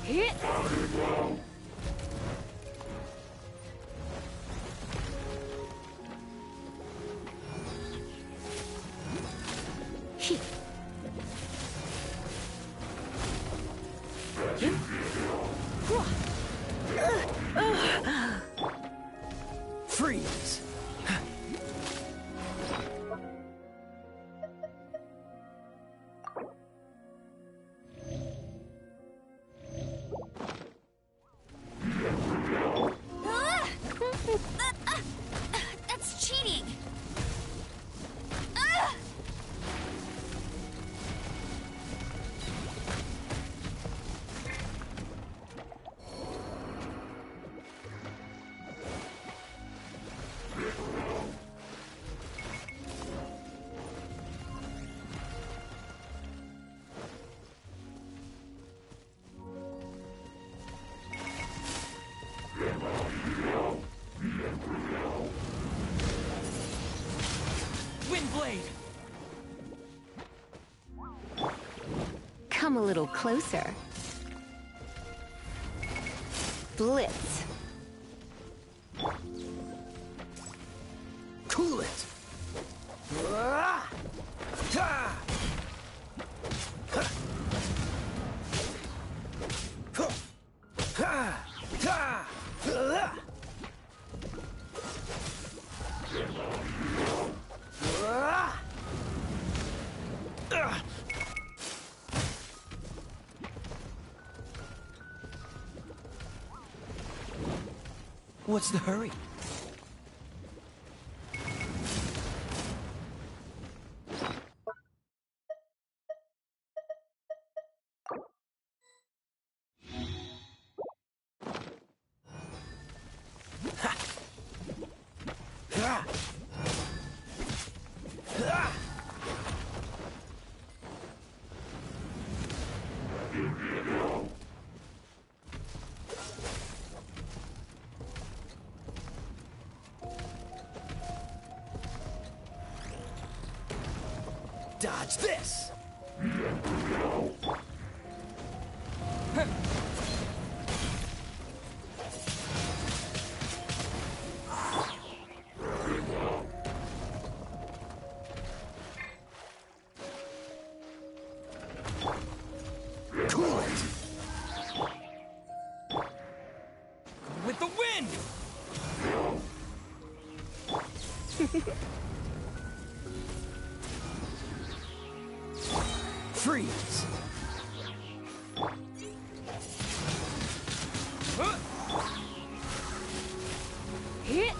Hit! Freeze! That's cheating! Windblade! Come a little closer. Blitz. Cool it! Ah! Ha! Ha! Ha! Ha! Ha! Ah! Ah! Ah! What's the hurry? Ha! Ha! Dodge this! Cool it! With the wind! Freeze! Huh? Hit!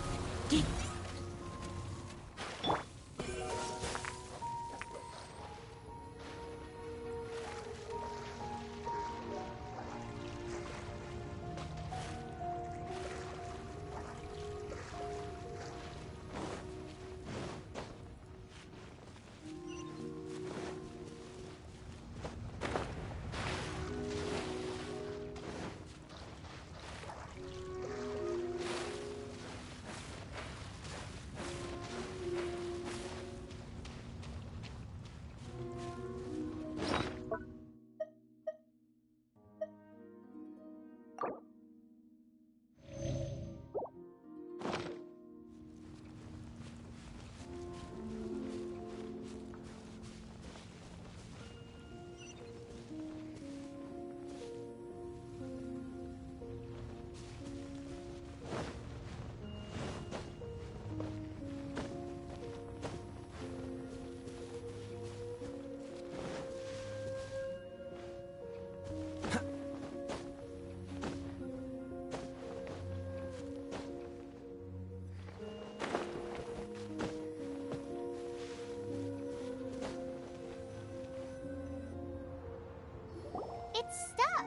It's stuck.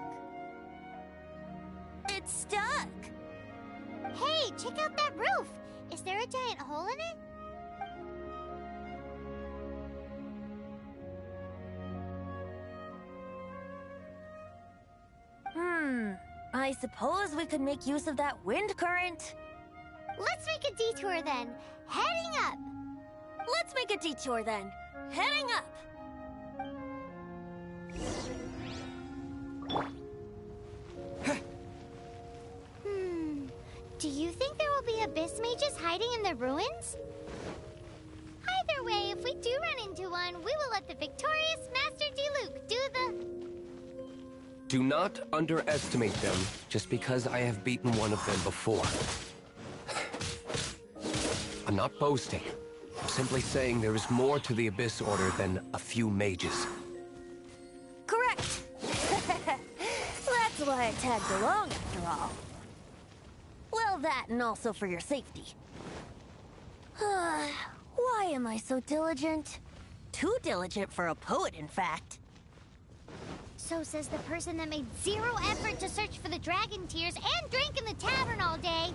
It's stuck. Hey, check out that roof. Is there a giant hole in it? I suppose we could make use of that wind current. Let's make a detour then. Heading up. Let's make a detour then. Heading up. Do you think there will be abyss mages hiding in the ruins? Either way, if we do run into one, we will let the victorious Master Diluc do the... Do not underestimate them just because I have beaten one of them before. I'm not boasting. I'm simply saying there is more to the Abyss Order than a few mages. Correct! That's why I tagged along after all. Well, that and also for your safety. Why am I so diligent? Too diligent for a poet, in fact. So says the person that made zero effort to search for the dragon tears and drank in the tavern all day.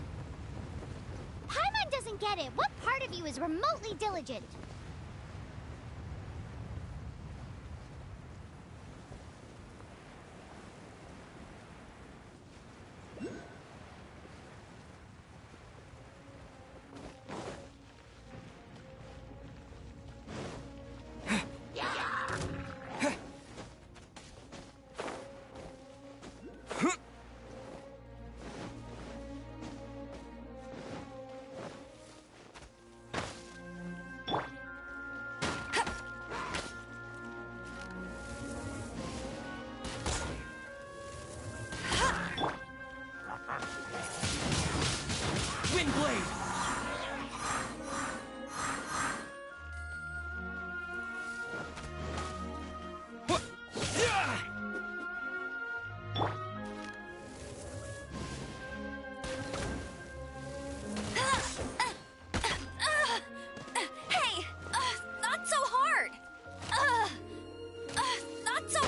Paimon doesn't get it. What part of you is remotely diligent? Windblade! What? Yeah! Hey! Not so hard! Not so...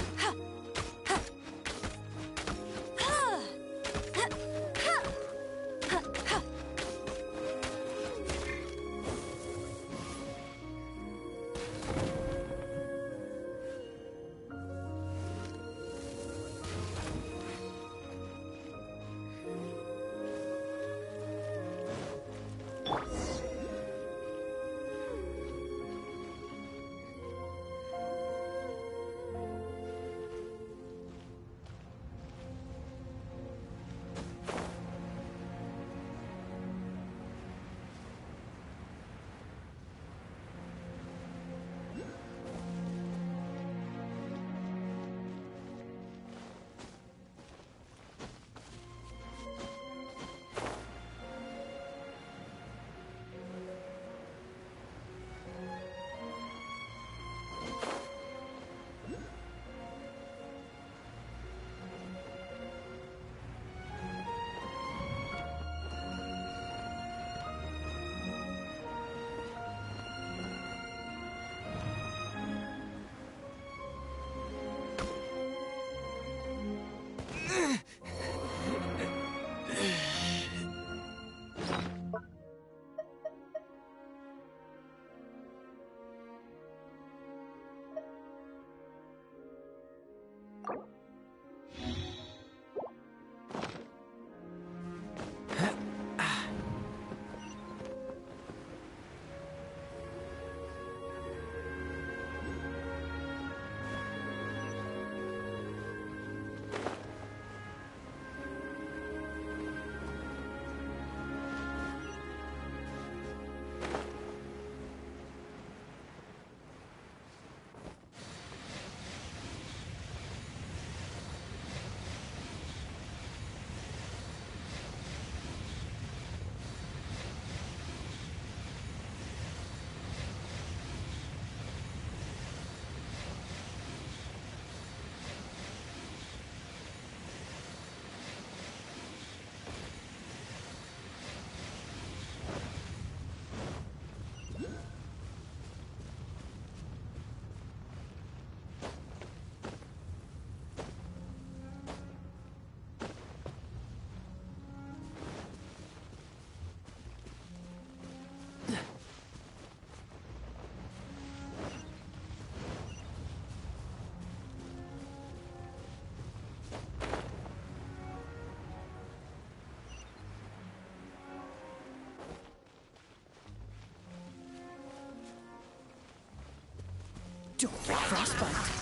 Don't get frostbite.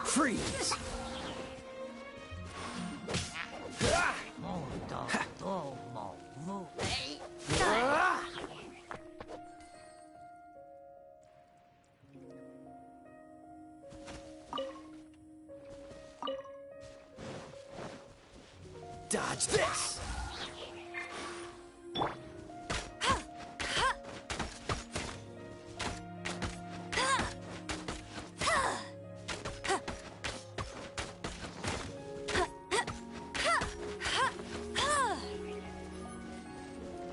Freeze! Dodge this!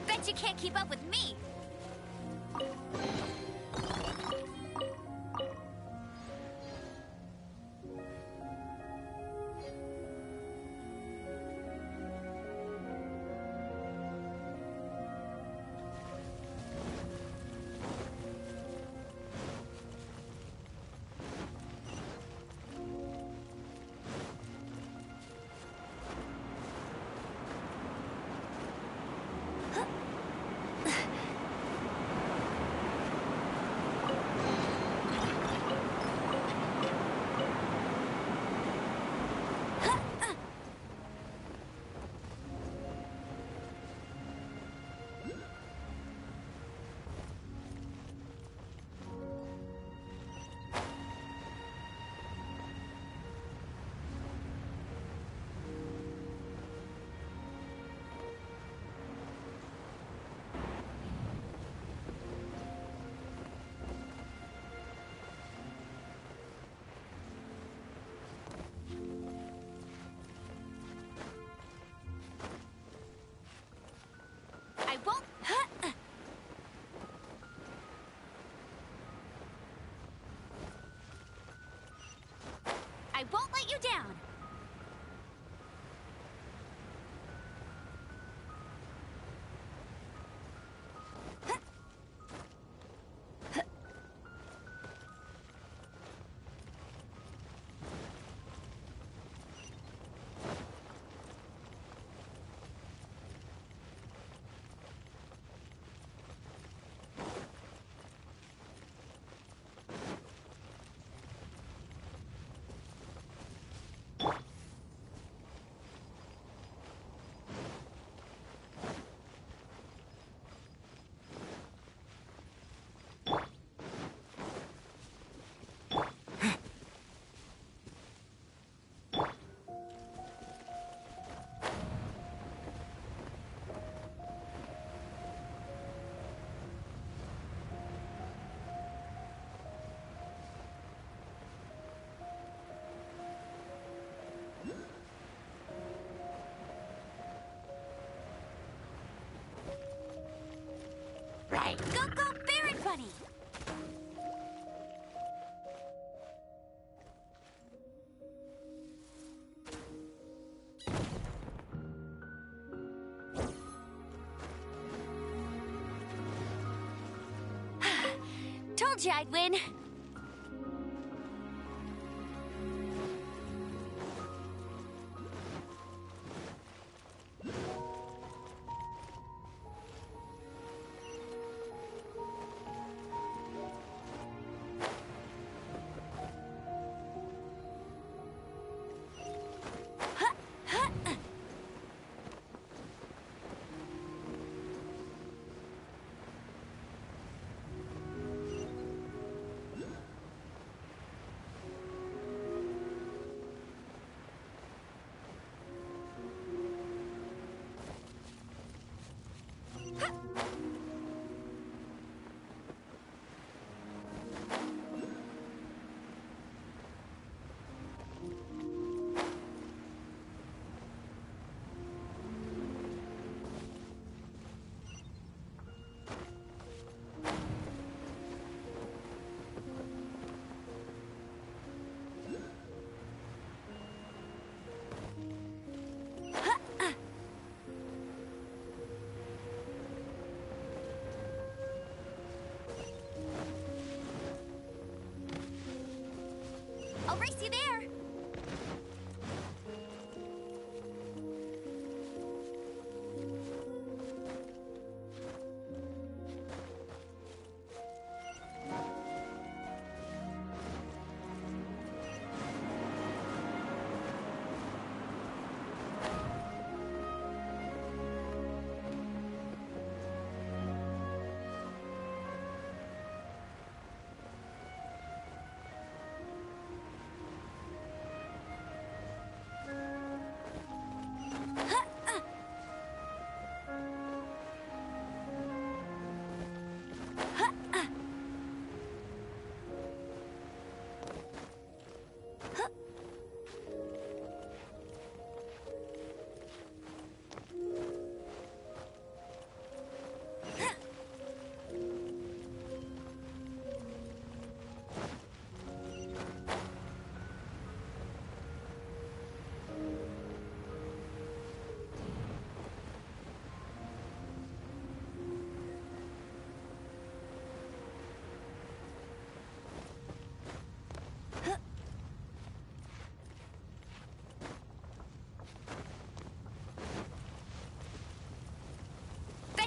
Bet you can't keep up with me. I won't. I won't let you down. Right. Go, go, Baron Bunny! Told you I'd win. I'll race you there.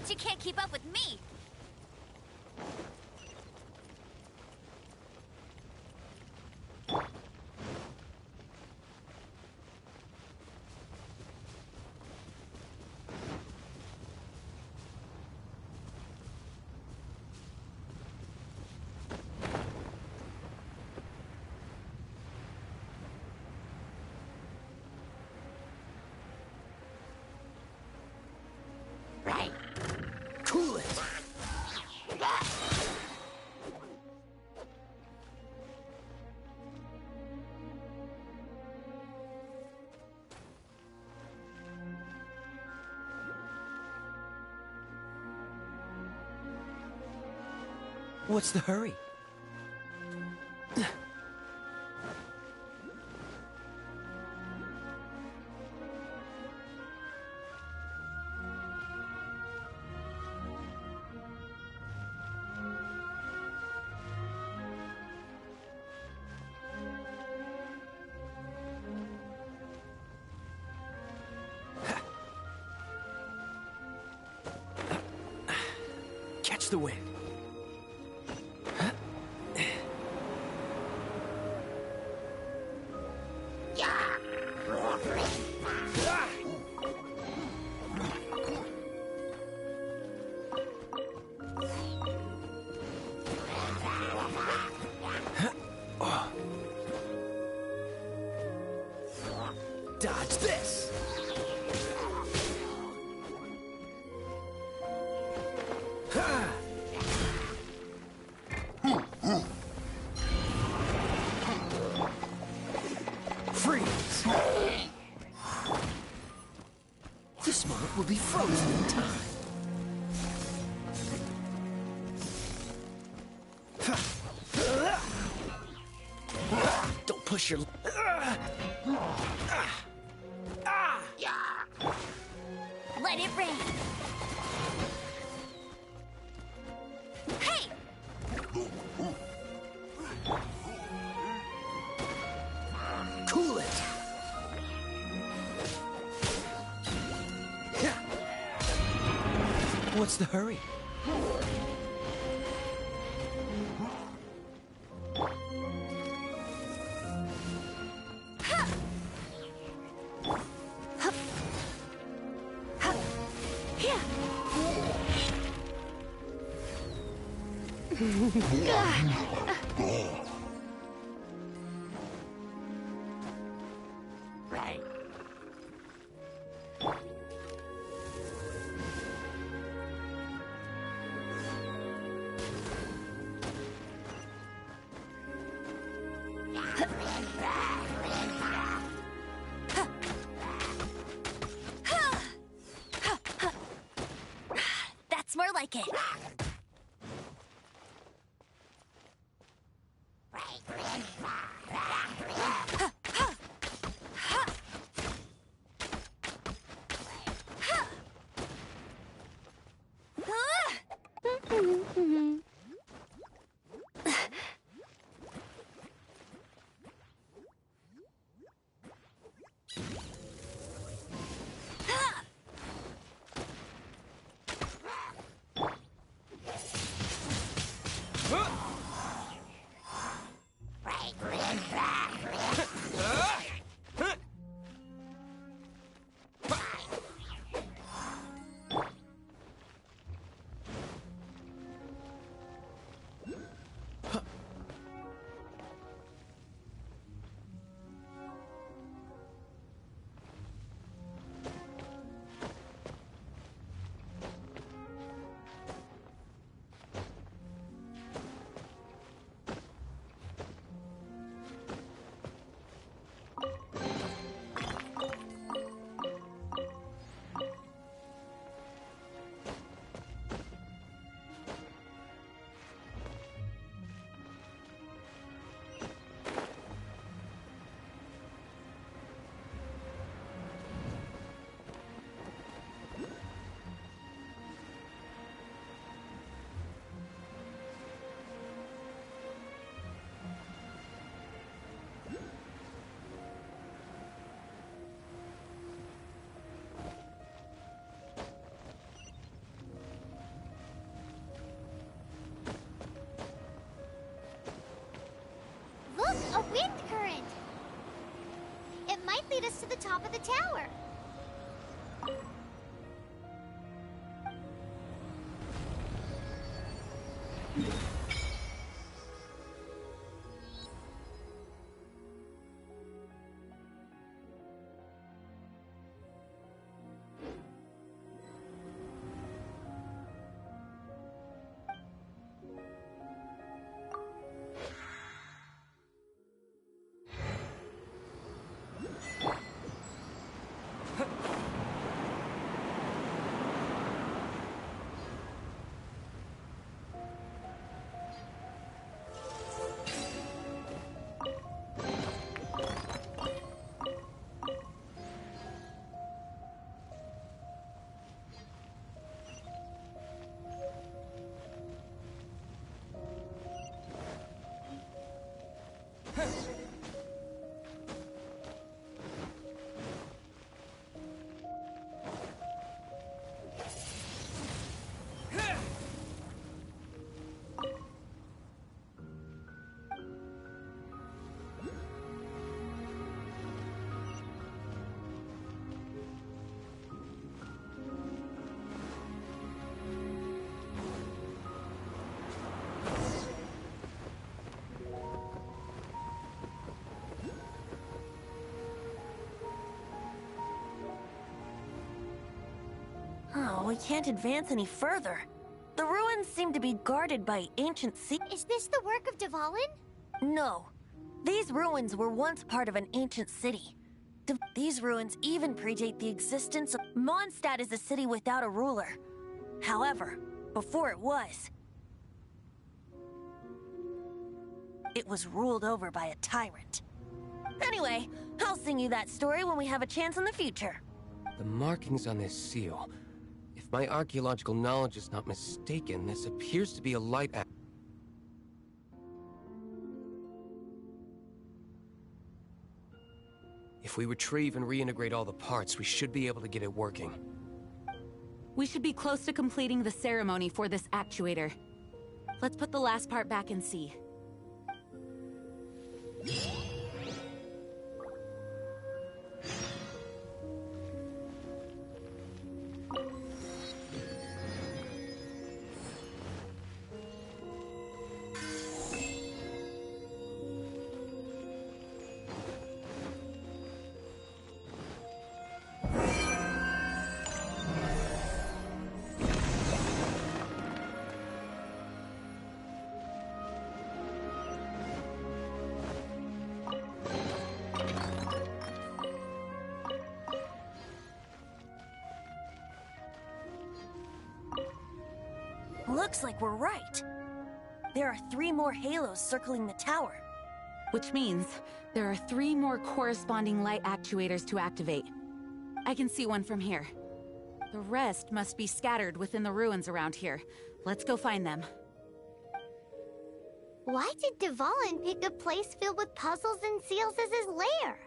She can't keep up with me. Cool it. What's the hurry? Catch the wind. Dodge this! Freeze! This moment will be frozen in time. Don't push your... Let it rain. Hey! Cool it! What's the hurry? Right. That's more like it. us to the top of the tower. Oh, we can't advance any further. The ruins seem to be guarded by ancient sea. Is this the work of Dvalin? No. These ruins were once part of an ancient city. These ruins even predate the existence of... Mondstadt is a city without a ruler. However, before it was ruled over by a tyrant. Anyway, I'll sing you that story when we have a chance in the future. The markings on this seal. If my archaeological knowledge is not mistaken, this appears to be a light act. If we retrieve and reintegrate all the parts, we should be able to get it working. We should be close to completing the ceremony for this actuator. Let's put the last part back and see. Looks like we're right. There are 3 more halos circling the tower. Which means there are 3 more corresponding light actuators to activate. I can see one from here. The rest must be scattered within the ruins around here. Let's go find them. Why did Dvalin pick a place filled with puzzles and seals as his lair?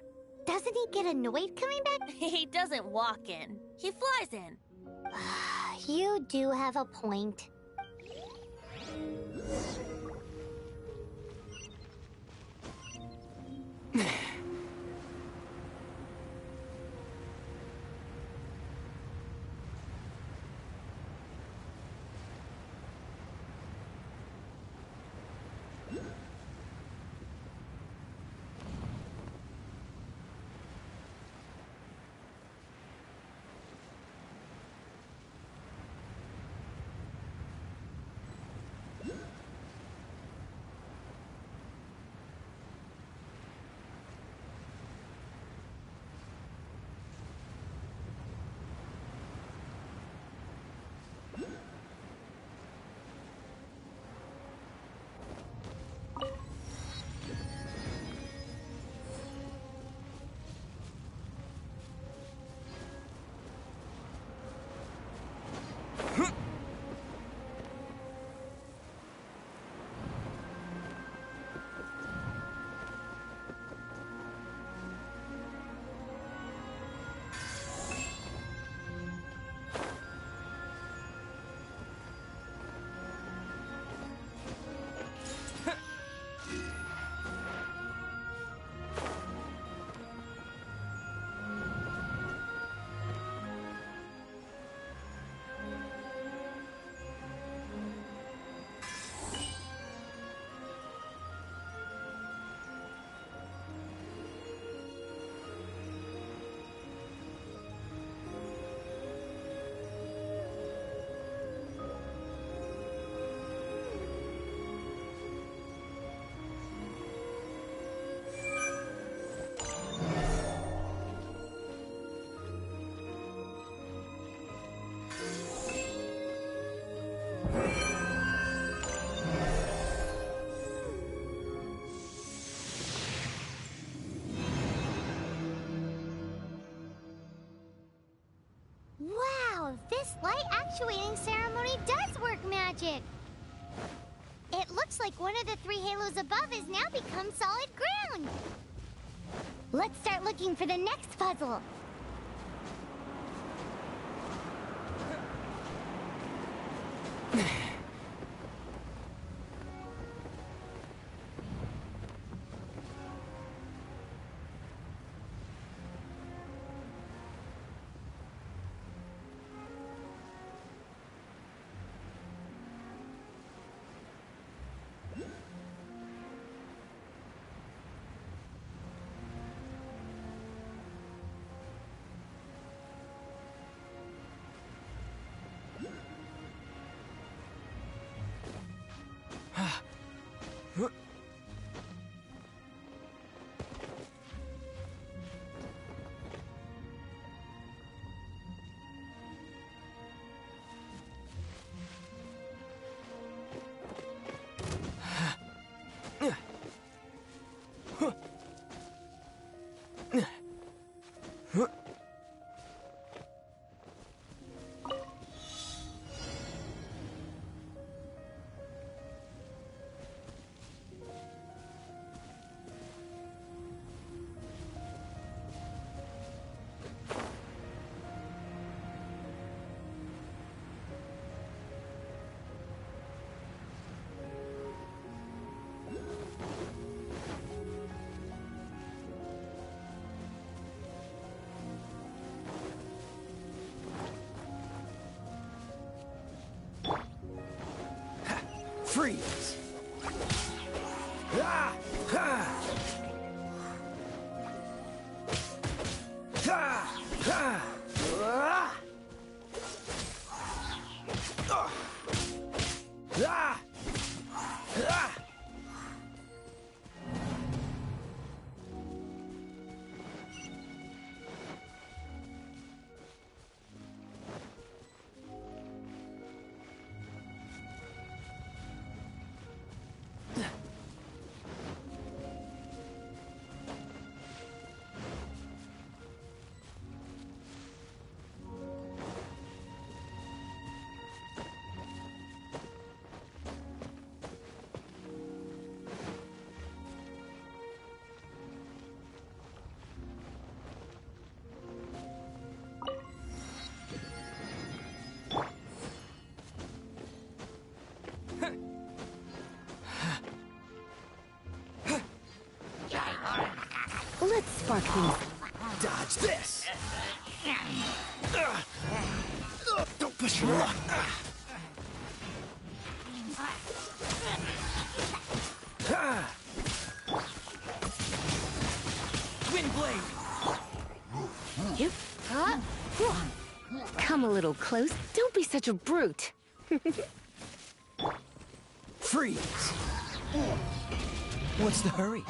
Doesn't he get annoyed coming back? He doesn't walk in. He flies in. You do have a point. This light actuating ceremony does work magic! It looks like one of the 3 halos above has now become solid ground! Let's start looking for the next puzzle! Freeze! Ah! Ha! Ha! Ha! Ah! Ah! Ah! Ah! Let's spark things. Dodge this! Don't push your luck! Wind blade! Yep. Come a little close. Don't be such a brute. Freeze! What's the hurry?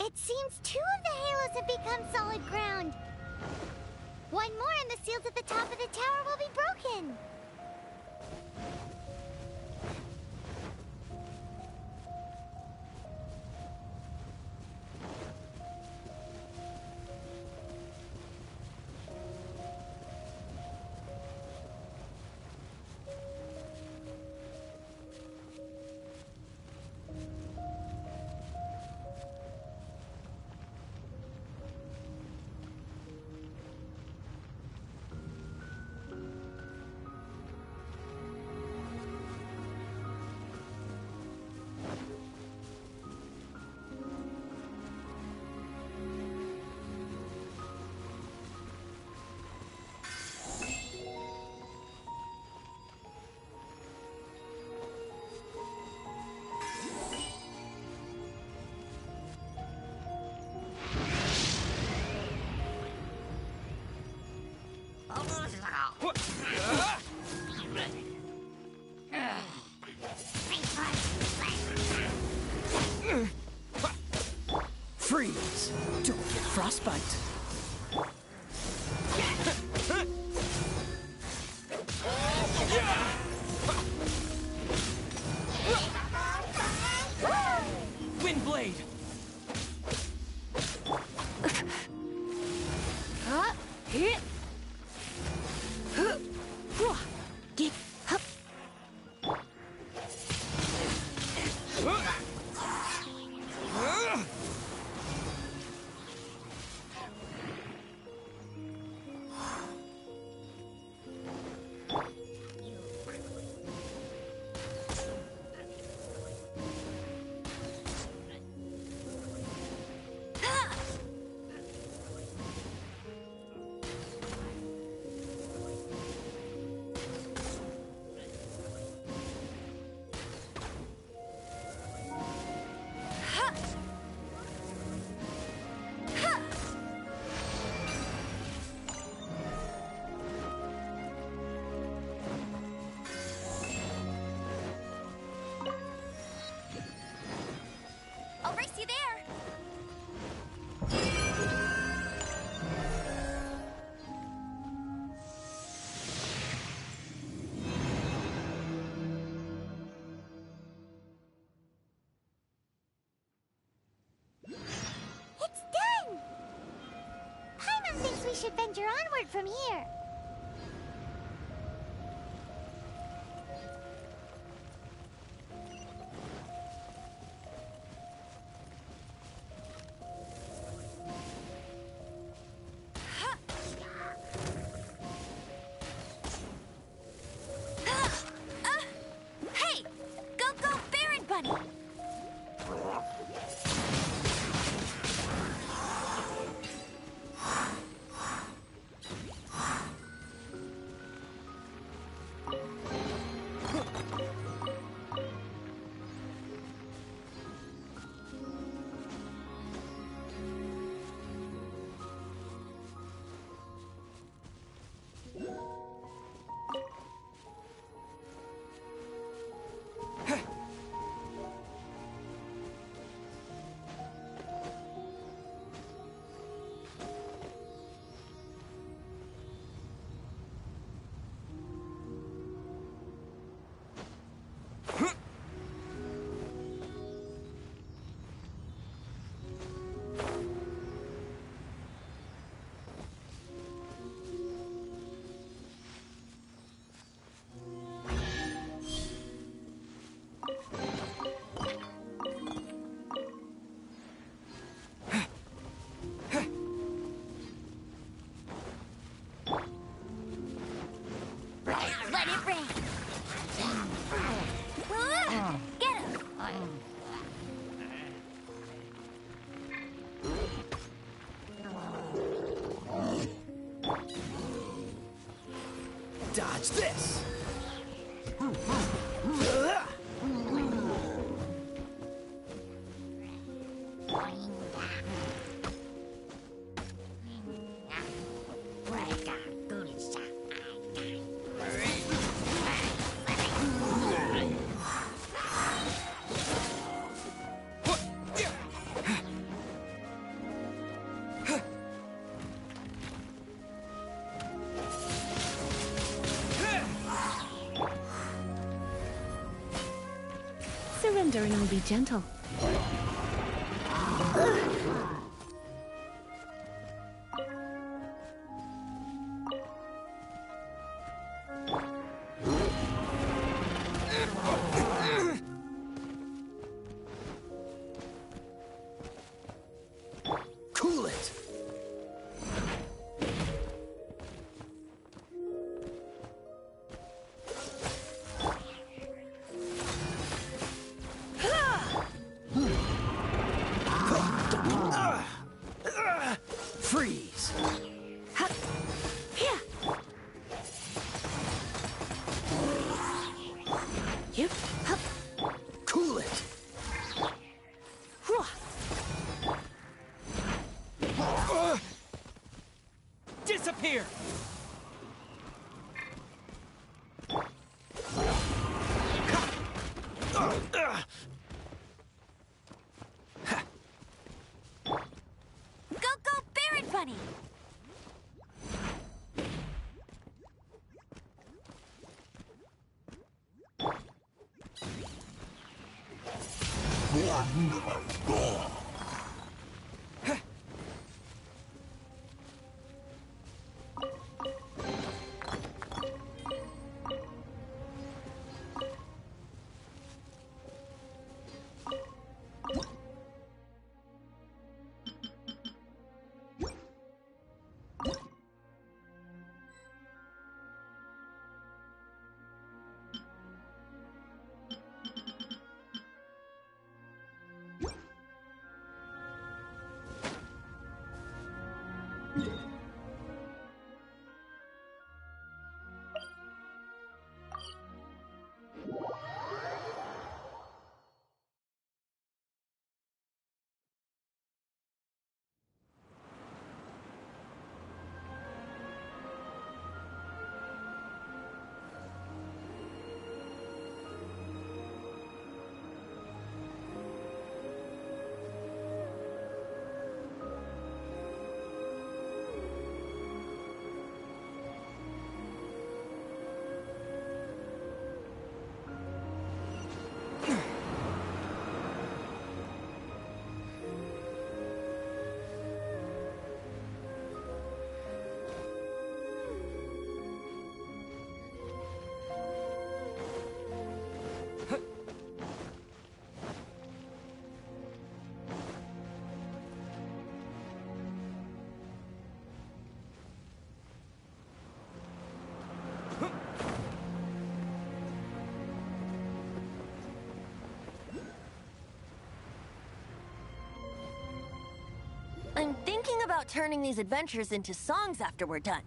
It seems 2 of the halos have become solid ground. One more and the seals at the top of the tower will be broken. from here. Hey! Go, go, Baron Bunny! Let it rain! Get him! Dodge this! Surrender and I'll be gentle. Cool it! Freeze! Here! Yep. Hup. Cool it! Ruah. Disappear! Go, go, Baron Bunny! thinking about turning these adventures into songs after we're done.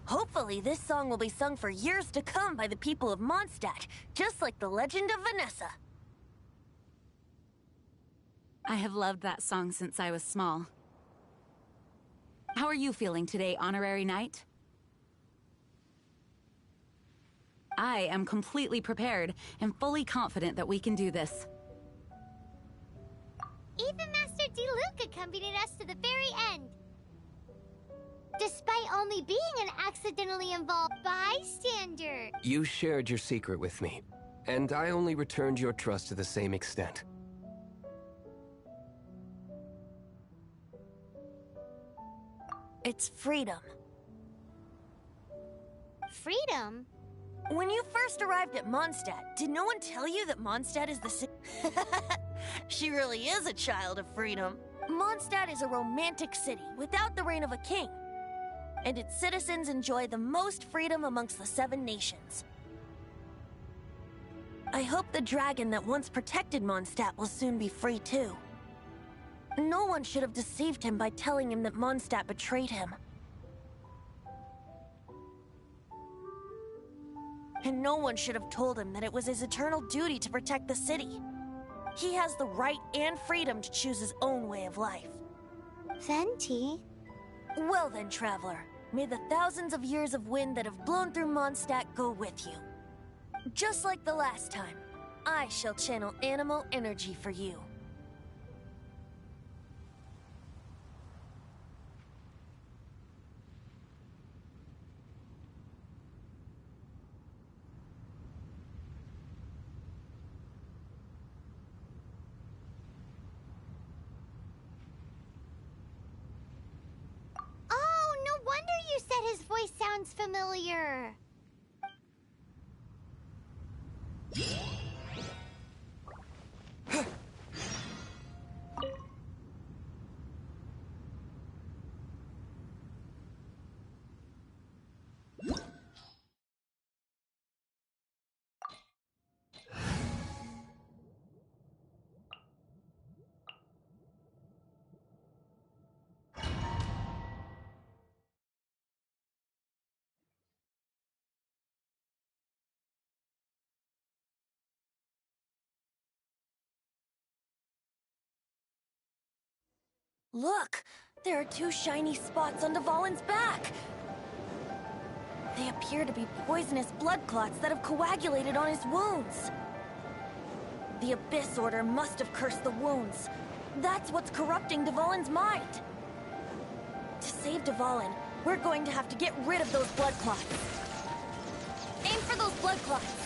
Hopefully, this song will be sung for years to come by the people of Mondstadt, just like the legend of Vanessa. I have loved that song since I was small. How are you feeling today, Honorary Knight? I am completely prepared and fully confident that we can do this. Even Master Diluc accompanied us to the very end. Despite only being an accidentally involved bystander. You shared your secret with me, and I only returned your trust to the same extent. It's freedom. Freedom? When you first arrived at Mondstadt, did no one tell you that Mondstadt is the city? She really is a child of freedom. Mondstadt is a romantic city without the reign of a king. And its citizens enjoy the most freedom amongst the 7 nations. I hope the dragon that once protected Mondstadt will soon be free too. No one should have deceived him by telling him that Mondstadt betrayed him. And no one should have told him that it was his eternal duty to protect the city. He has the right and freedom to choose his own way of life. Venti? Well then, traveler, may the thousands of years of wind that have blown through Mondstadt go with you. Just like the last time, I shall channel animal energy for you. Oh, no wonder you said his voice sounds familiar. Look! There are 2 shiny spots on Dvalin's back! They appear to be poisonous blood clots that have coagulated on his wounds. The Abyss Order must have cursed the wounds. That's what's corrupting Dvalin's mind. To save Dvalin, we're going to have to get rid of those blood clots. Aim for those blood clots!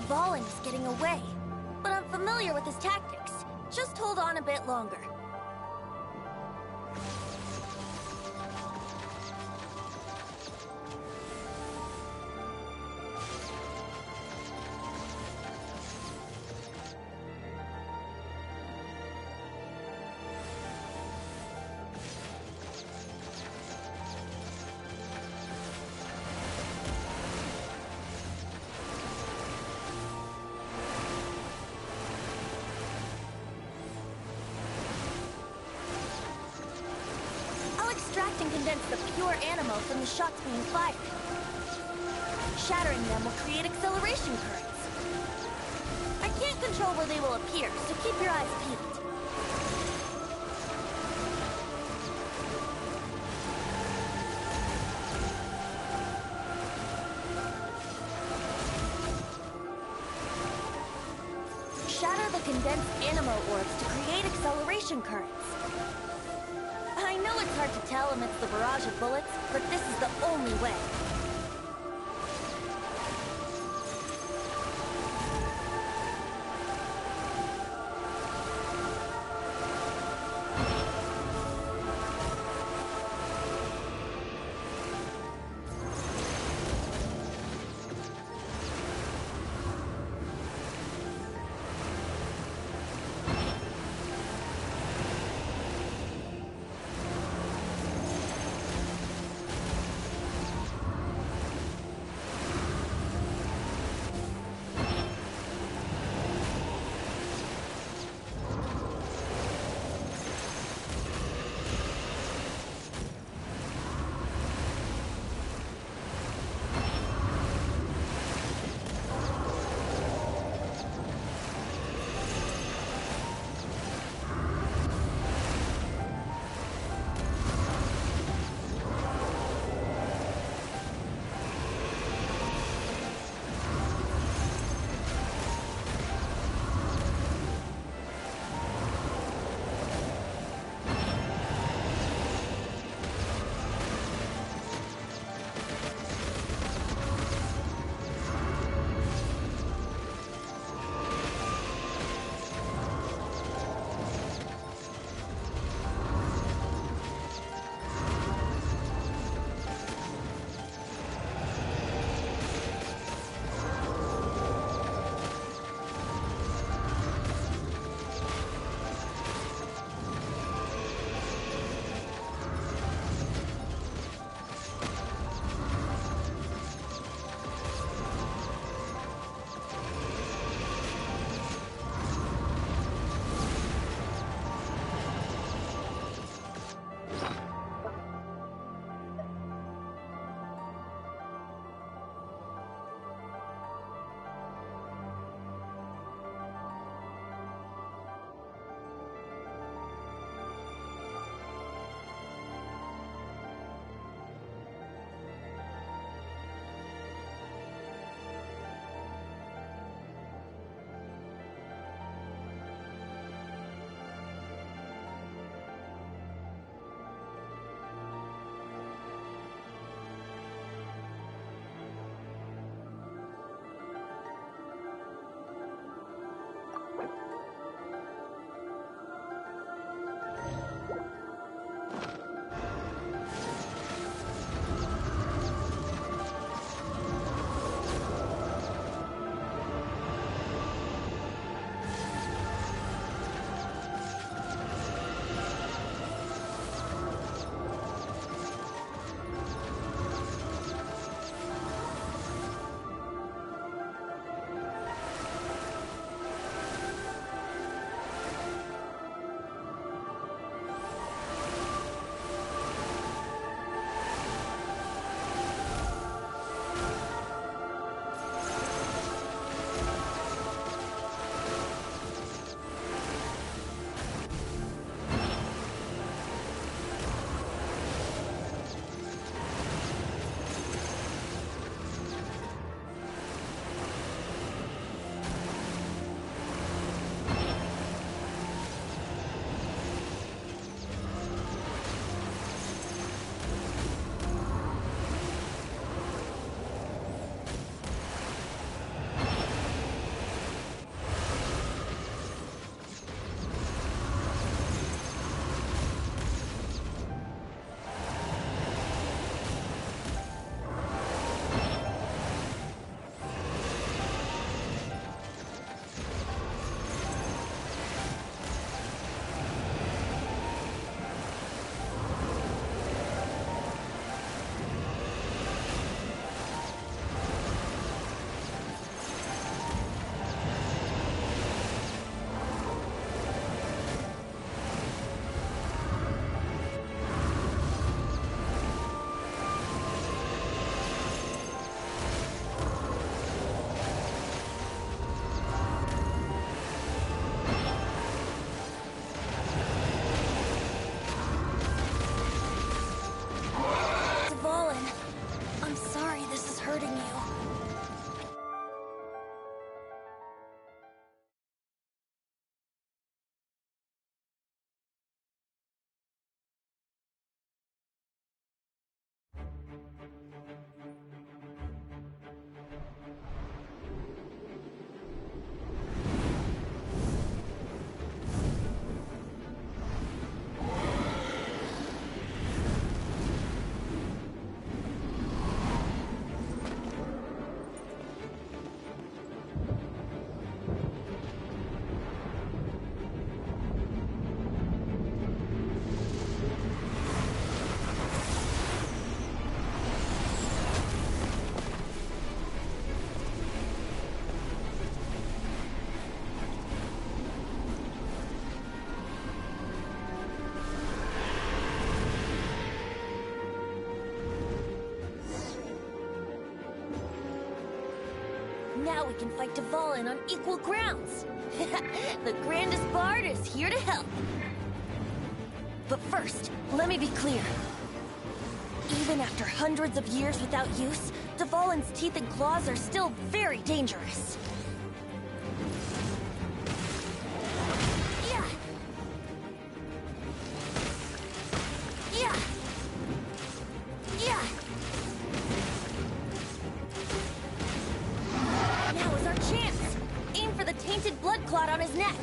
Dvalin is getting away, but I'm familiar with his tactics. Just hold on a bit longer. Extract and condense the pure animal from the shots being fired. Shattering them will create acceleration currents. I can't control where they will appear, so keep your eyes peeled. Shatter the condensed animal orbs to create acceleration illusion currents. I know it's hard to tell amidst the barrage of bullets, but this is the only way. Now we can fight Dvalin on equal grounds. The grandest bard is here to help. But first, let me be clear. Even after hundreds of years without use, Dvalin's teeth and claws are still very dangerous. Yeah. Yeah. Yeah. Now is our chance. Aim for the tainted blood clot on his neck.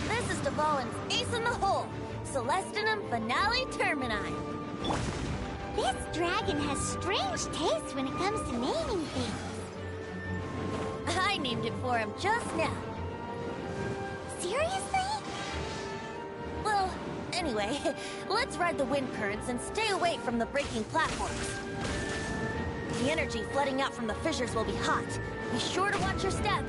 This is Dvalin's ace in the hole. Celestinum Finale Termini. This dragon has strange taste when it comes to naming things. I named it for him just now. Seriously? Well, anyway, let's ride the wind currents and stay away from the breaking platforms. The energy flooding out from the fissures will be hot. Be sure to watch your step.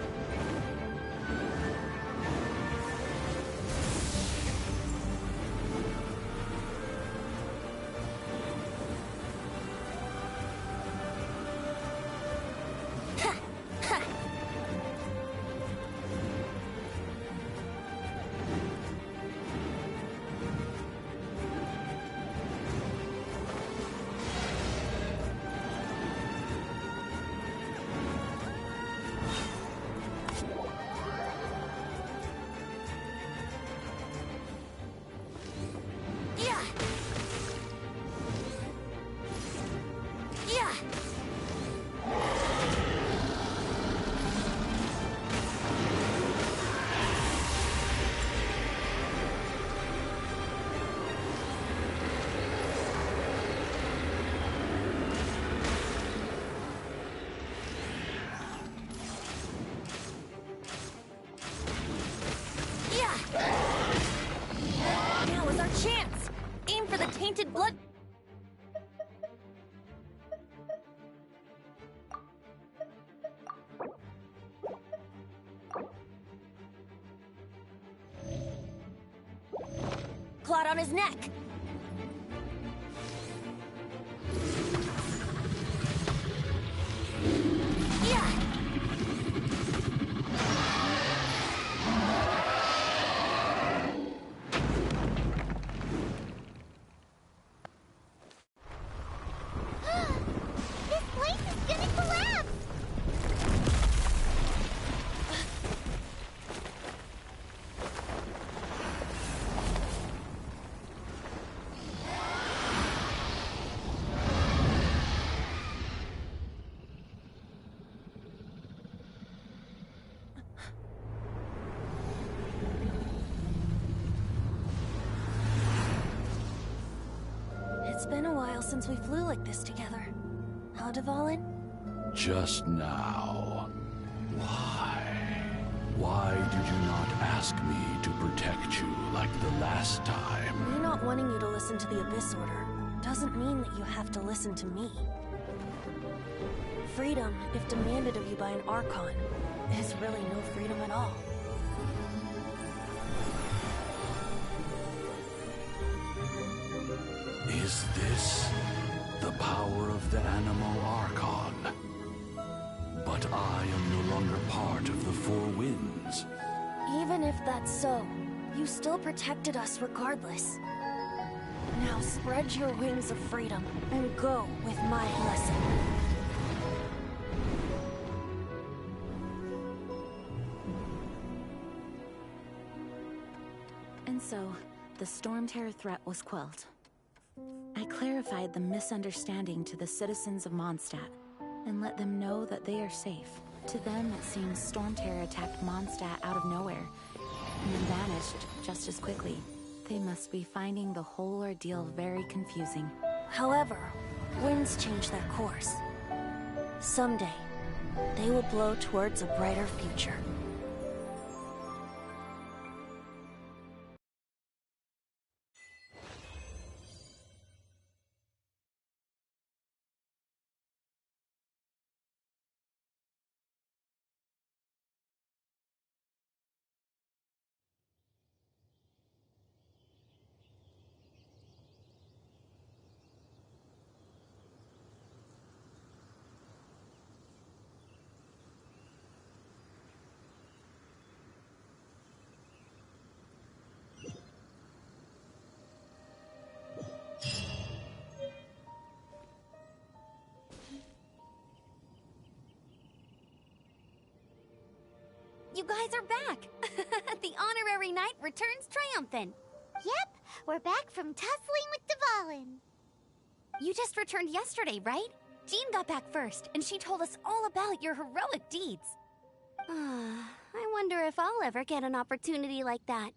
Now is our chance! Aim for the tainted blood... clot on his neck! It's been a while since we flew like this together. Huh, Dvalin? Just now. Why? Why did you not ask me to protect you like the last time? Me not wanting you to listen to the Abyss Order doesn't mean that you have to listen to me. Freedom, if demanded of you by an Archon, is really no freedom at all. Is this the power of the Animal Archon? But I am no longer part of the Four Winds. Even if that's so, you still protected us regardless. Now spread your wings of freedom and go with my blessing. And so, the Storm Terror threat was quelled. I clarified the misunderstanding to the citizens of Mondstadt, and let them know that they are safe. To them, it seems Storm Terror attacked Mondstadt out of nowhere, and then vanished just as quickly. They must be finding the whole ordeal very confusing. However, winds change their course. Someday, they will blow towards a brighter future. You guys are back! The honorary knight returns triumphant. Yep, we're back from tussling with Dvalin. You just returned yesterday, right? Jean got back first, and she told us all about your heroic deeds. I wonder if I'll ever get an opportunity like that.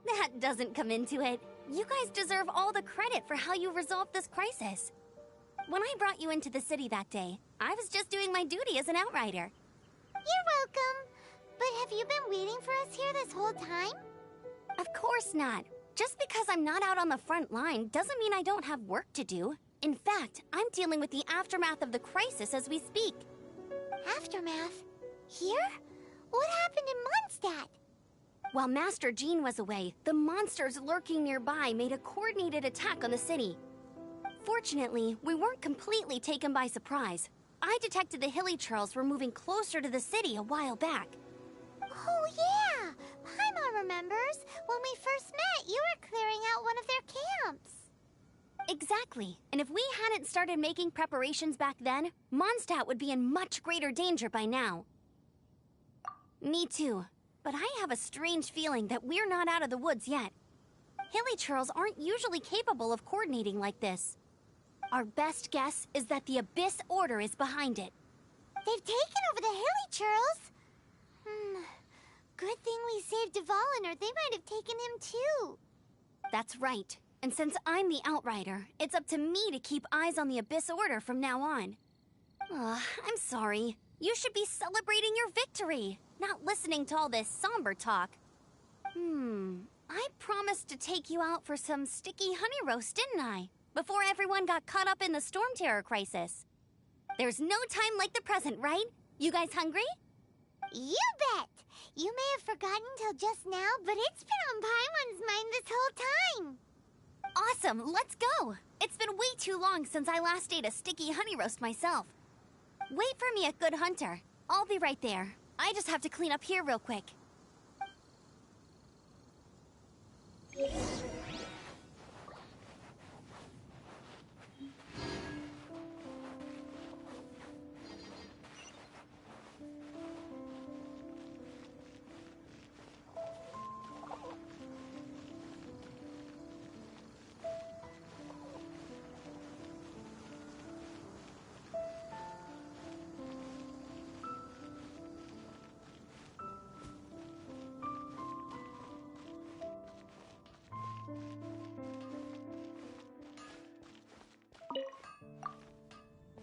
That doesn't come into it. You guys deserve all the credit for how you resolved this crisis. When I brought you into the city that day, I was just doing my duty as an outrider. You're welcome. But have you been waiting for us here this whole time? Of course not. Just because I'm not out on the front line doesn't mean I don't have work to do. In fact, I'm dealing with the aftermath of the crisis as we speak. Aftermath? Here? What happened in Mondstadt? While Master Jean was away, the monsters lurking nearby made a coordinated attack on the city. Fortunately, we weren't completely taken by surprise. I detected the Hilly Churls were moving closer to the city a while back. Oh yeah! Paimon remembers. When we first met, you were clearing out one of their camps. Exactly. And if we hadn't started making preparations back then, Mondstadt would be in much greater danger by now. Me too. But I have a strange feeling that we're not out of the woods yet. Hilly Churls aren't usually capable of coordinating like this. Our best guess is that the Abyss Order is behind it. They've taken over the Hilly Churls. Good thing we saved Dvalin, or they might have taken him too. That's right. And since I'm the Outrider, it's up to me to keep eyes on the Abyss Order from now on. I'm sorry. You should be celebrating your victory, not listening to all this somber talk. I promised to take you out for some sticky honey roast, didn't I? Before everyone got caught up in the Storm Terror crisis. There's no time like the present, right? You guys hungry? You bet! You may have forgotten till just now, but it's been on Paimon's mind this whole time. Awesome, let's go! It's been way too long since I last ate a sticky honey roast myself. Wait for me at Good Hunter. I'll be right there. I just have to clean up here real quick.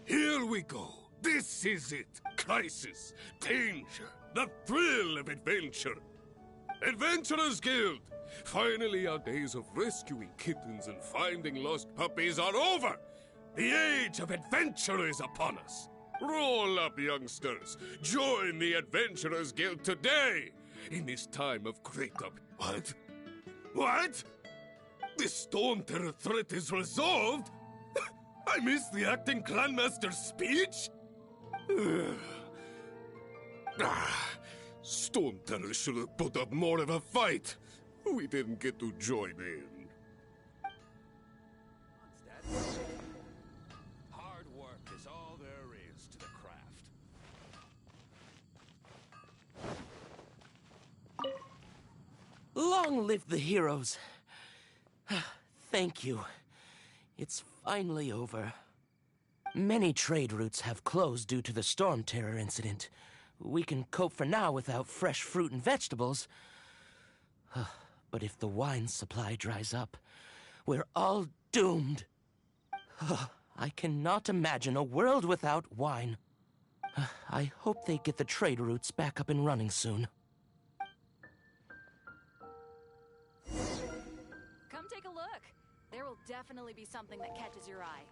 Here we go. This is it. Crisis, danger, the thrill of adventure. Adventurers Guild! Finally, our days of rescuing kittens and finding lost puppies are over! The age of adventure is upon us! Roll up, youngsters! Join the Adventurers Guild today! In this time of great What? What? The Storm Terror threat is resolved? I missed the acting clanmaster's speech? Storm Terror should have put up more of a fight. We didn't get to join in. Hard work is all there is to the craft. Long live the heroes. Thank you. It's finally over. Many trade routes have closed due to the Storm Terror incident. We can cope for now without fresh fruit and vegetables. But if the wine supply dries up, we're all doomed. I cannot imagine a world without wine. I hope they get the trade routes back up and running soon. Come take a look. There will definitely be something that catches your eye.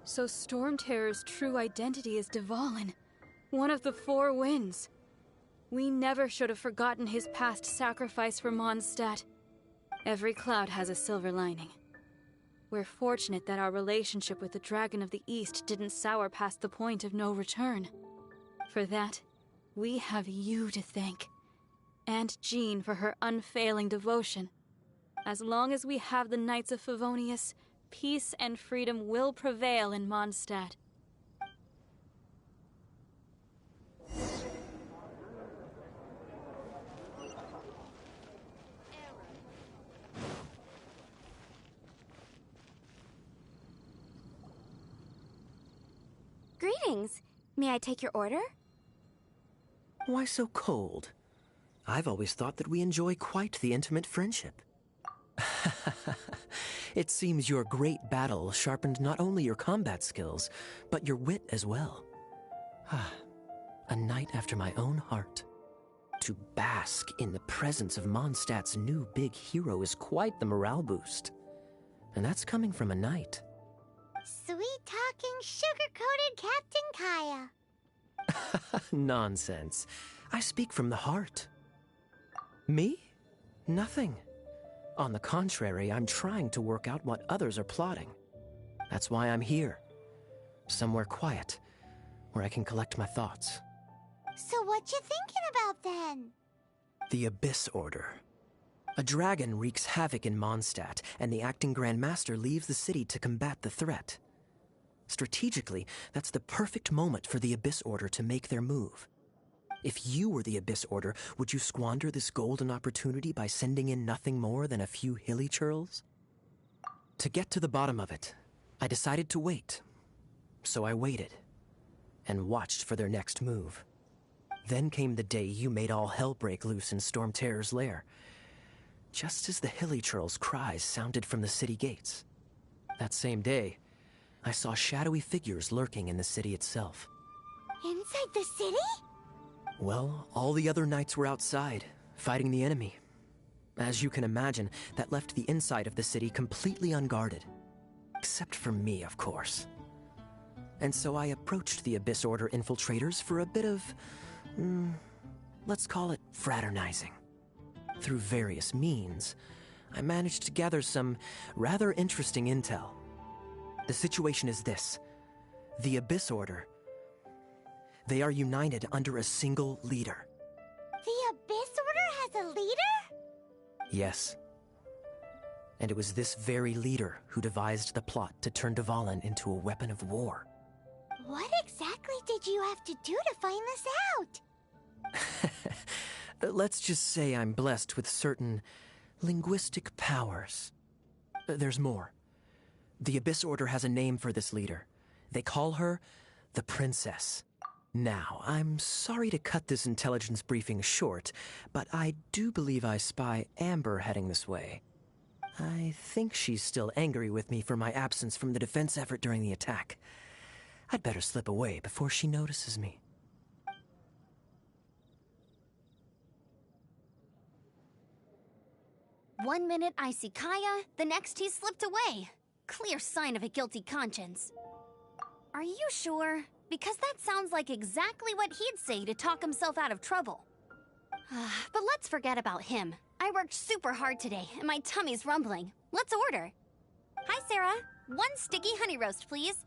So Storm Terror's true identity is Dvalin, one of the Four Winds. We never should have forgotten his past sacrifice for Mondstadt. Every cloud has a silver lining. We're fortunate that our relationship with the Dragon of the East didn't sour past the point of no return. For that, we have you to thank. And Jean for her unfailing devotion. As long as we have the Knights of Favonius, peace and freedom will prevail in Mondstadt. Greetings. May I take your order? Why so cold? I've always thought that we enjoy quite the intimate friendship. It seems your great battle sharpened not only your combat skills, but your wit as well. A knight after my own heart. To bask in the presence of Mondstadt's new big hero is quite the morale boost. And that's coming from a knight. Sweet-talking, sugar-coated Captain Kaya. Nonsense. I speak from the heart. Me? Nothing. On the contrary, I'm trying to work out what others are plotting. That's why I'm here. Somewhere quiet, where I can collect my thoughts. So what you thinking about then? The Abyss Order. A dragon wreaks havoc in Mondstadt, and the acting Grand Master leaves the city to combat the threat. Strategically, that's the perfect moment for the Abyss Order to make their move. If you were the Abyss Order, would you squander this golden opportunity by sending in nothing more than a few hilly churls? To get to the bottom of it, I decided to wait. So I waited, and watched for their next move. Then came the day you made all hell break loose in Storm Terror's lair, just as the hilly churls' cries sounded from the city gates. That same day, I saw shadowy figures lurking in the city itself. Inside the city? Well, all the other knights were outside, fighting the enemy. As you can imagine, that left the inside of the city completely unguarded. Except for me, of course. And so I approached the Abyss Order infiltrators for a bit of, let's call it fraternizing. Through various means, I managed to gather some rather interesting intel. The situation is this. The Abyss Order, they are united under a single leader. The Abyss Order has a leader? Yes. And it was this very leader who devised the plot to turn Dvalin into a weapon of war. What exactly did you have to do to find this out? Let's just say I'm blessed with certain linguistic powers. There's more. The Abyss Order has a name for this leader. They call her the Princess. Now, I'm sorry to cut this intelligence briefing short, but I do believe I spy Amber heading this way. I think she's still angry with me for my absence from the defense effort during the attack. I'd better slip away before she notices me. One minute I see Kaya, the next he slipped away. Clear sign of a guilty conscience. Are you sure? Because that sounds like exactly what he'd say to talk himself out of trouble. But let's forget about him. I worked super hard today, and my tummy's rumbling. Let's order. Hi, Sarah. 1 sticky honey roast, please.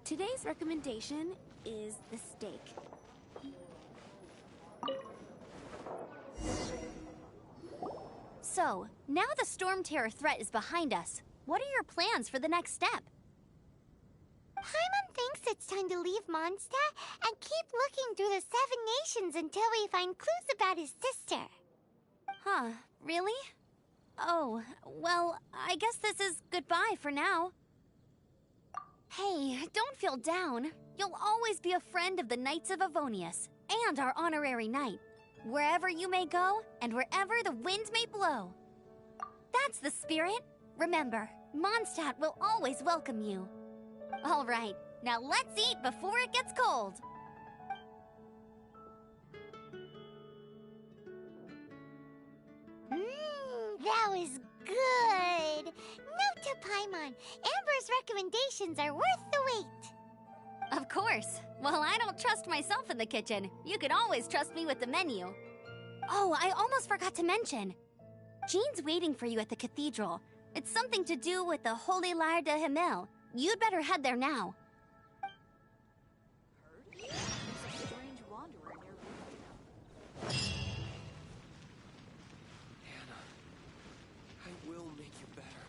Today's recommendation is the steak. So, now the Storm Terror threat is behind us. What are your plans for the next step? Paimon thinks it's time time to leave Mondstadt and keep looking through the 7 nations until we find clues about his sister. Huh, really? Oh, well, I guess this is goodbye for now. Hey, don't feel down. You'll always be a friend of the Knights of Avonius, and our honorary knight. Wherever you may go, and wherever the wind may blow. That's the spirit. Remember, Mondstadt will always welcome you. All right, now let's eat before it gets cold. That was good. Note to Paimon, Amber's recommendations are worth the wait. Of course. Well, I don't trust myself in the kitchen. You can always trust me with the menu. Oh, I almost forgot to mention. Jean's waiting for you at the cathedral. It's something to do with the Holy Lyre de Himmel. You'd better head there now. I will make you better.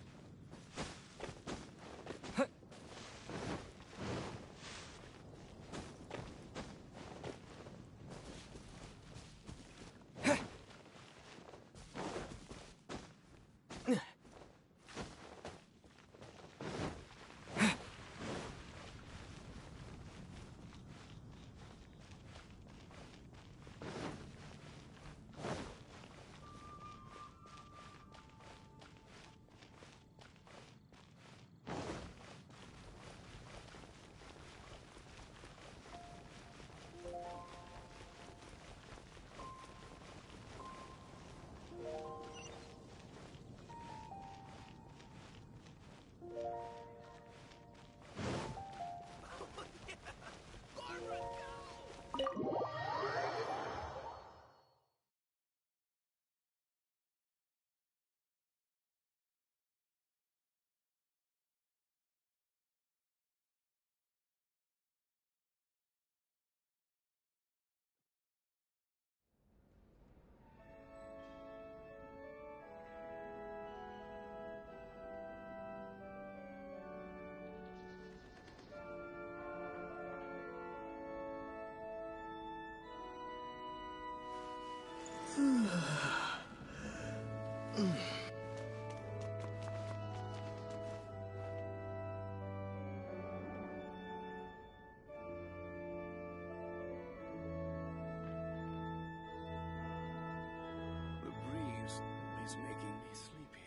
The breeze is making me sleepy.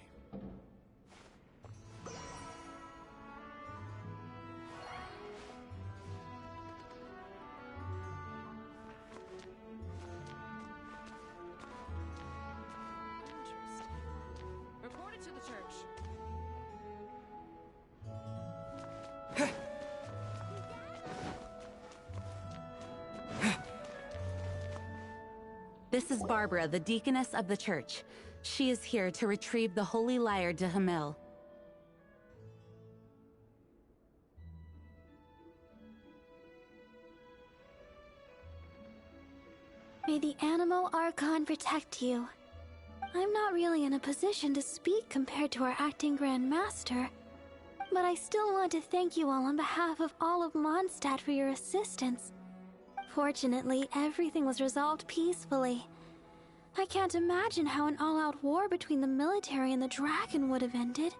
Report it to the church. This is Barbara, the deaconess of the church. She is here to retrieve the Holy Lyre de Himmel. May the Animo Archon protect you. I'm not really in a position to speak compared to our acting Grand Master, but I still want to thank you all on behalf of all of Mondstadt for your assistance. Fortunately, everything was resolved peacefully. I can't imagine how an all-out war between the military and the dragon would have ended.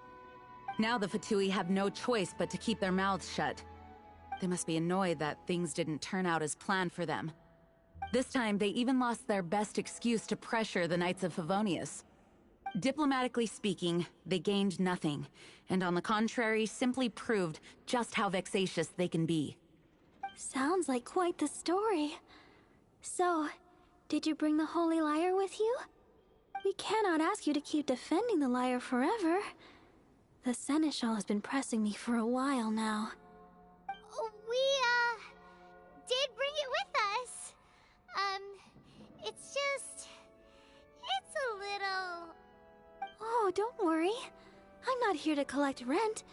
Now the Fatui have no choice but to keep their mouths shut. They must be annoyed that things didn't turn out as planned for them. This time, they even lost their best excuse to pressure the Knights of Favonius. Diplomatically speaking, they gained nothing, and on the contrary, simply proved just how vexatious they can be. Sounds like quite the story. So, did you bring the Holy Lyre with you? We cannot ask you to keep defending the lyre forever. The Seneschal has been pressing me for a while now. We, did bring it with us. It's just... it's a little... Oh, don't worry. I'm not here to collect rent.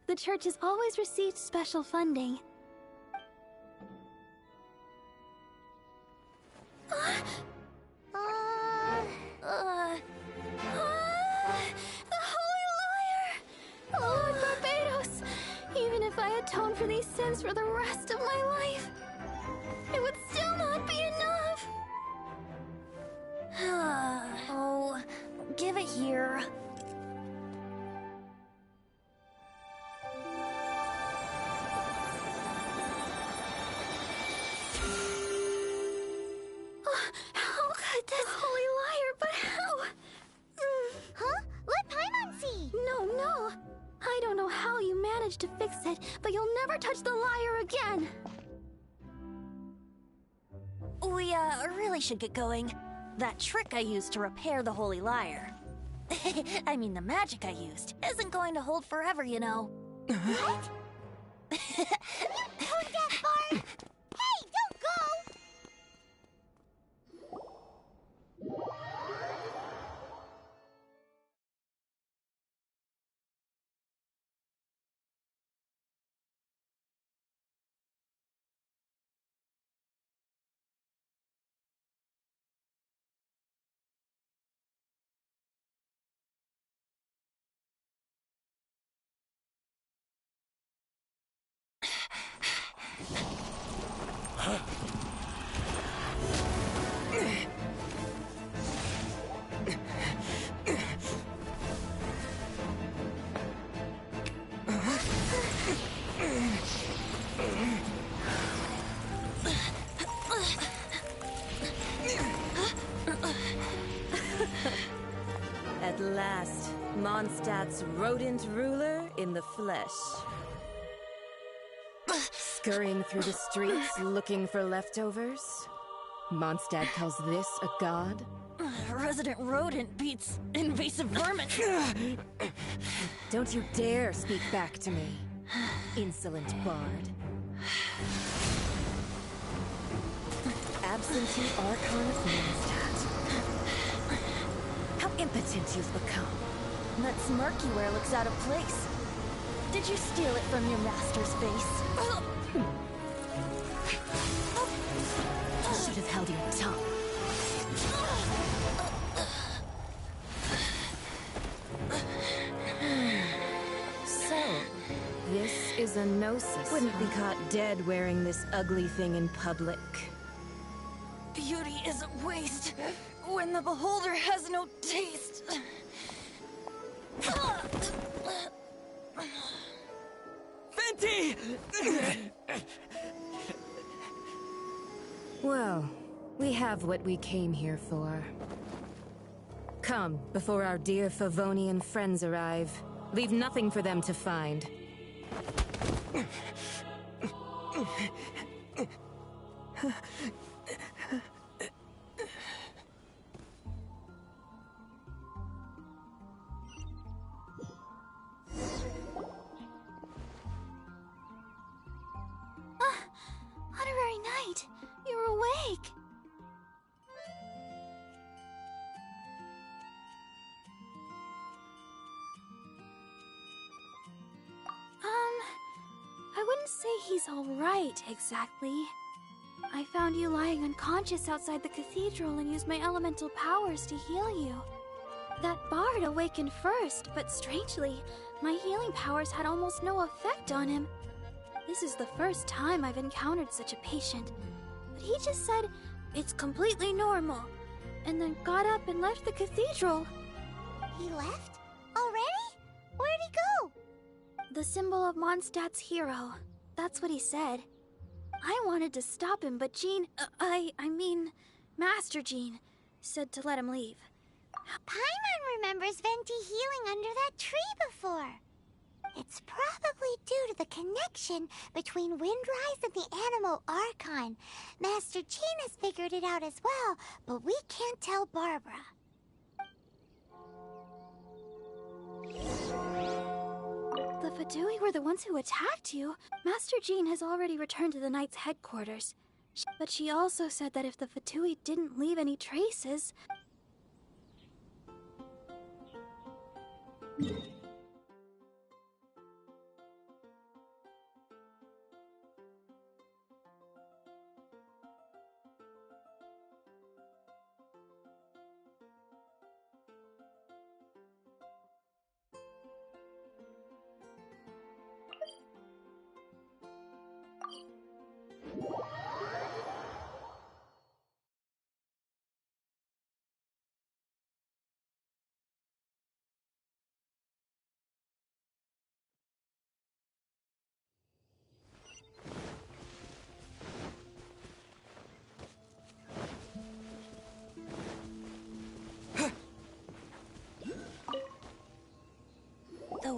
The church has always received special funding. The Holy Lyre! Lord Barbados! Even if I atone for the my sins for the rest of my life, it would still not be enough. Oh, give it here. How could this holy liar, but how? Huh? Let Paimon see! No. I don't know how you managed to fix it, but you'll never touch the lyre again. We, really should get going. That trick I used to repair the holy lyre. I mean, the magic I used isn't going to hold forever, you know. What? Tone deaf, Bard! Hey, don't go! At last, Mondstadt's rodent ruler in the flesh. Scurrying through the streets looking for leftovers? Mondstadt calls this a god? Resident rodent beats invasive vermin. Don't you dare speak back to me, insolent bard. Absentee Archon of Mondstadt. How impotent you've become. That smirk you wear looks out of place. Did you steal it from your master's face? You should have held your tongue. So, this is a gnosis. Wouldn't be caught dead wearing this ugly thing in public. Beauty is a waste when the beholder has no taste. Venti! Well, we have what we came here for. Come, before our dear Favonian friends arrive. Leave nothing for them to find. Honorary Knight, you're awake. I wouldn't say he's all right, exactly. I found you lying unconscious outside the cathedral and used my elemental powers to heal you. That bard awakened first, but strangely, my healing powers had almost no effect on him. This is the first time I've encountered such a patient, but he just said it's completely normal, and then got up and left the cathedral. He left? Already? Where'd he go? The symbol of Mondstadt's hero. That's what he said. I wanted to stop him, but Jean, I mean, Master Jean, said to let him leave. Paimon remembers Venti healing under that tree before. It's probably due to the connection between Windrise and the Animo Archon. Master Jean has figured it out as well, but we can't tell Barbara. The Fatui were the ones who attacked you. Master Jean has already returned to the Knight's headquarters. But she also said that if the Fatui didn't leave any traces...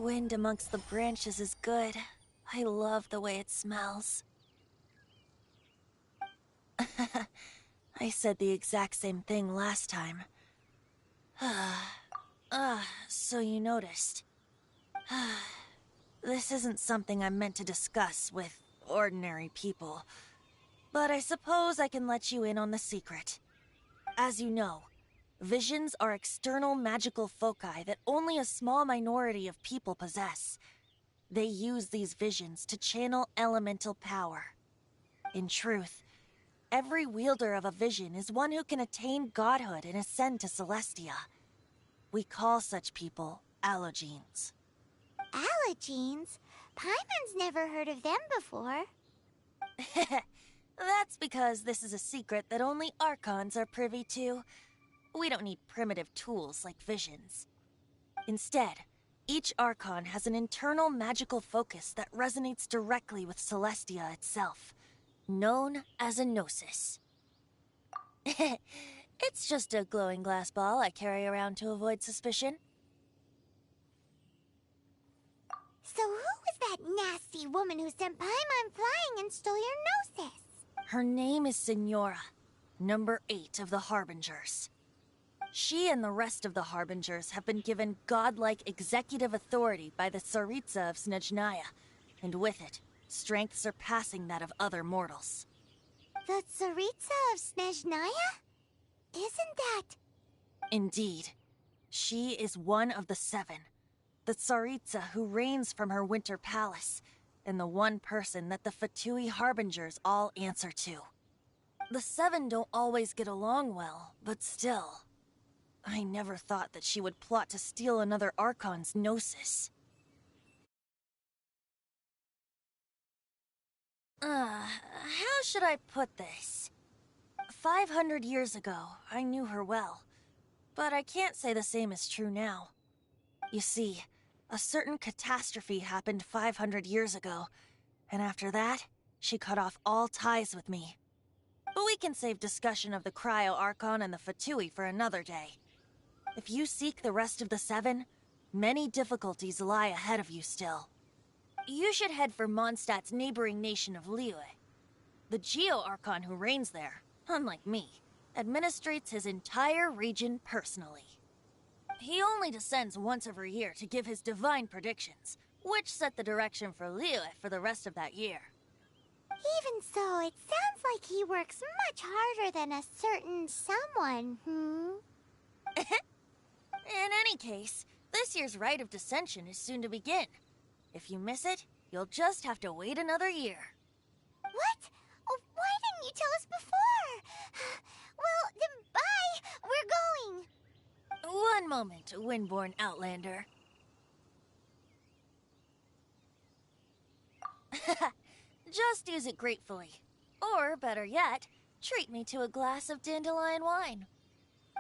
wind amongst the branches is good. I love the way it smells. I said the exact same thing last time. So you noticed. This isn't something I'm meant to discuss with ordinary people, but I suppose I can let you in on the secret. As you know, visions are external magical foci that only a small minority of people possess. They use these visions to channel elemental power. In truth, every wielder of a vision is one who can attain godhood and ascend to Celestia. We call such people allogenes. Allogenes? Paimon's never heard of them before. That's because this is a secret that only Archons are privy to. We don't need primitive tools like visions. Instead, each Archon has an internal magical focus that resonates directly with Celestia itself, known as a gnosis. It's just a glowing glass ball I carry around to avoid suspicion. So who was that nasty woman who sent Paimon flying and stole your gnosis? Her name is Signora, number 8 of the Harbingers. She and the rest of the Harbingers have been given godlike executive authority by the Tsaritsa of Snezhnaya, and with it, strength surpassing that of other mortals. The Tsaritsa of Snezhnaya? Isn't that... Indeed. She is one of the 7, the Tsaritsa who reigns from her winter palace, and the one person that the Fatui Harbingers all answer to. The 7 don't always get along well, but still... I never thought that she would plot to steal another Archon's gnosis. How should I put this? 500 years ago, I knew her well. But I can't say the same is true now. You see, a certain catastrophe happened 500 years ago, and after that, she cut off all ties with me. But we can save discussion of the Cryo Archon and the Fatui for another day. If you seek the rest of the 7, many difficulties lie ahead of you still. You should head for Mondstadt's neighboring nation of Liyue. The Geo-Archon who reigns there, unlike me, administrates his entire region personally. He only descends once every year to give his divine predictions, which set the direction for Liyue for the rest of that year. Even so, it sounds like he works much harder than a certain someone, In any case, this year's Rite of Descension is soon to begin. If you miss it, you'll just have to wait another year. What? Oh, why didn't you tell us before? Well, then bye! We're going! One moment, Windborn Outlander. Just use it gratefully. Or, better yet, treat me to a glass of dandelion wine.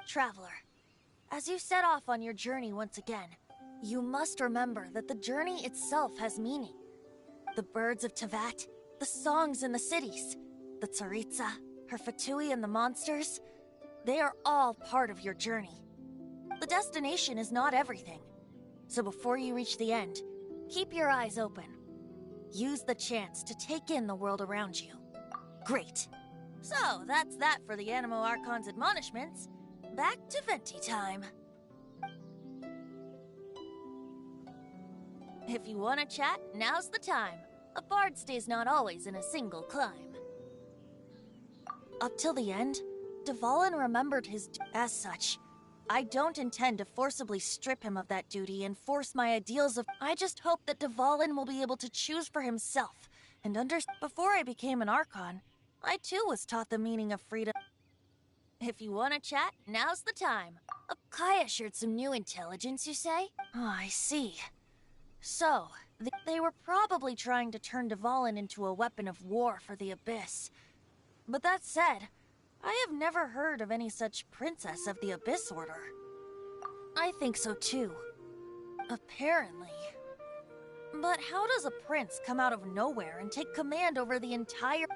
Traveler, as you set off on your journey once again, you must remember that the journey itself has meaning. The birds of Tevat, the songs in the cities, the Tsaritsa, her Fatui and the monsters, they are all part of your journey. The destination is not everything. So before you reach the end, keep your eyes open. Use the chance to take in the world around you. Great. So, that's that for the Animo Archon's admonishments. Back to Venti time. If you want to chat, now's the time. A bard stays not always in a single climb. Up till the end, Dvalin remembered his as such. I don't intend to forcibly strip him of that duty and force my ideals of— I just hope that Dvalin will be able to choose for himself and understand. Before I became an Archon, I too was taught the meaning of freedom. If you want to chat, now's the time. Kaya shared some new intelligence, you say? Oh, I see. So, they were probably trying to turn Dvalin into a weapon of war for the Abyss. But that said, I have never heard of any such princess of the Abyss Order. I think so too. Apparently. But how does a prince come out of nowhere and take command over the entire—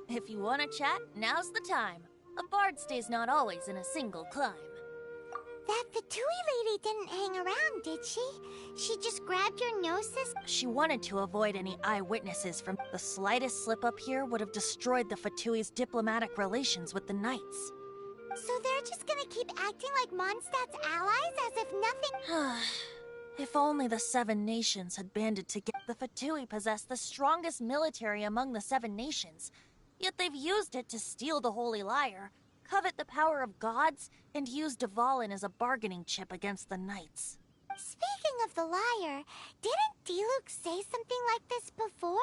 If you want to chat, now's the time. A bard stays not always in a single climb. That Fatui lady didn't hang around, did she? She just grabbed your gnosis? She wanted to avoid any eyewitnesses from the slightest slip-up here would have destroyed the Fatui's diplomatic relations with the Knights. So they're just gonna keep acting like Mondstadt's allies as if nothing... If only the Seven Nations had banded together. The Fatui possess the strongest military among the Seven Nations, yet they've used it to steal the Holy Lyre, covet the power of gods, and use Dvalin as a bargaining chip against the Knights. Speaking of the lyre, didn't Diluc say something like this before?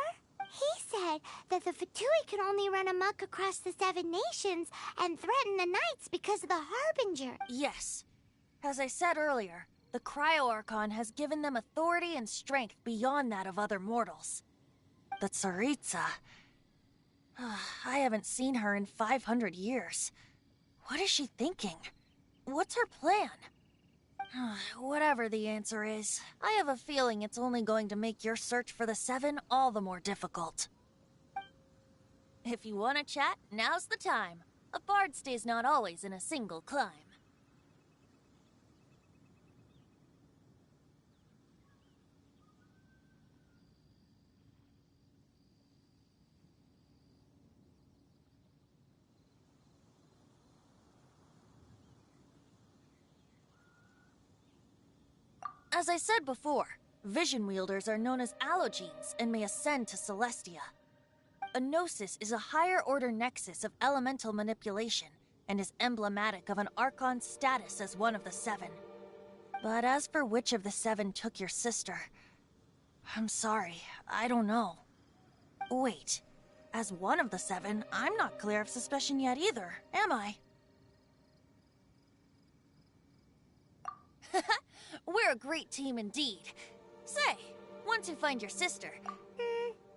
He said that the Fatui could only run amok across the Seven Nations and threaten the Knights because of the Harbinger. Yes. As I said earlier, the Cryo-Archon has given them authority and strength beyond that of other mortals. The Tsaritsa... I haven't seen her in 500 years. What is she thinking? What's her plan? Whatever the answer is, I have a feeling it's only going to make your search for the Seven all the more difficult. If you want to chat, now's the time. A bard stays not always in a single climb. As I said before, vision wielders are known as allogenes and may ascend to Celestia. A gnosis is a higher-order nexus of elemental manipulation and is emblematic of an Archon's status as one of the Seven. But as for which of the Seven took your sister, I'm sorry, I don't know. Wait, as one of the Seven, I'm not clear of suspicion yet either, am I? We're a great team indeed. Say, once you find your sister... you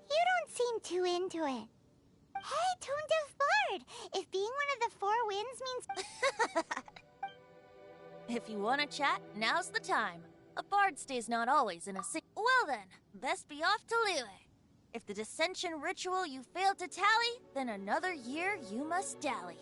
don't seem too into it. Hey, Tone Deaf Bard! If being one of the Four Winds means... If you want to chat, now's the time. A bard stays not always in a Well then, best be off to Liyue. If the dissension ritual you failed to tally, then another year you must dally.